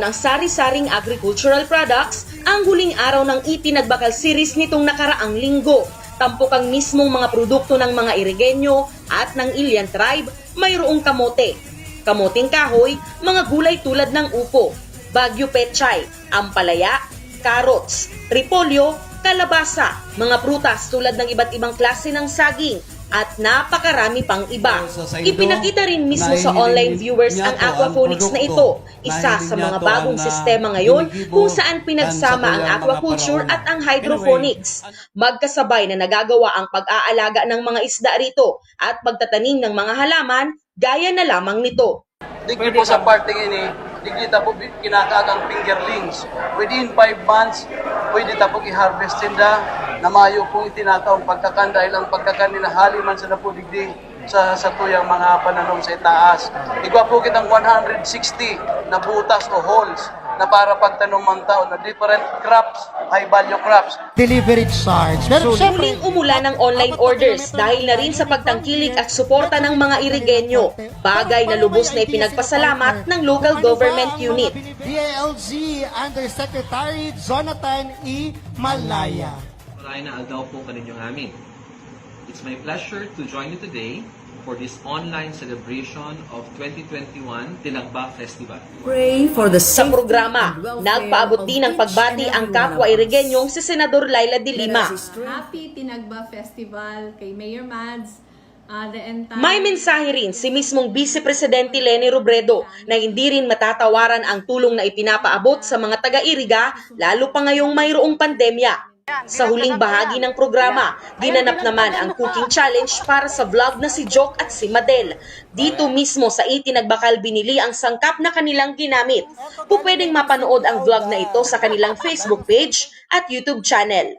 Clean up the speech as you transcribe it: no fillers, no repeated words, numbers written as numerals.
ng sari-saring agricultural products ang huling araw ng Itinagbakal series nitong nakaraang linggo. Tampok ang mismong mga produkto ng mga Irigenyo at ng Ilian tribe, mayroong kamote, kamoting kahoy, mga gulay tulad ng upo, bagyo pechay, ampalaya, carrots, repolyo, kalabasa, mga prutas tulad ng iba't ibang klase ng saging, at napakarami pang iba. Ipinakita rin mismo sa online viewers ang aquaponics na ito, isa sa mga bagong sistema ngayon kung saan pinagsama ang aquaculture at ang hydroponics. Magkasabay na nagagawa ang pag-aalaga ng mga isda rito at pagtatanim ng mga halaman gaya na lamang nito. Digdi po sa parting ini, digdi ta po kinakagang fingerlings. Within 5 months, pwede ta po i-harvest tinda na mayo po itinataong pagkakan dahil ang pagkakan nila haliman sa na po digdi sa tuyang mga pananom sa itaas. Igwa po kitang 160 na butas o holes na para pagtanom ng taon na different crops, high value crops. Delivery charge. Pero Muling umulan ng online orders dahil na rin sa pagtangkilik at suporta ng mga Irigenyo, bagay na lubos na ipinagpasalamat ng local government unit. DILG Undersecretary Jonathan E. Malaya. Maraming aldaw po kaninyong amin. It's my pleasure to join you today for this online celebration of 2021 Tinagba Festival. Pray for the Sa programa, nagpaabot din ng pagbati ang kapwa Irigenyong si Senador Laila de Lima. Happy Tinagba Festival kay Mayor Mads, the entire... May mensahe rin si mismong Vice Presidente Leni Robredo na hindi rin matatawaran ang tulong na ipinapaabot sa mga taga-Iriga, lalo pa ngayong mayroong pandemya. Sa huling bahagi ng programa, ginanap naman ang cooking challenge para sa vlog na si Joke at si Madel. Dito mismo sa Itinagbakal binili ang sangkap na kanilang ginamit. Pupwedeng mapanood ang vlog na ito sa kanilang Facebook page at YouTube channel.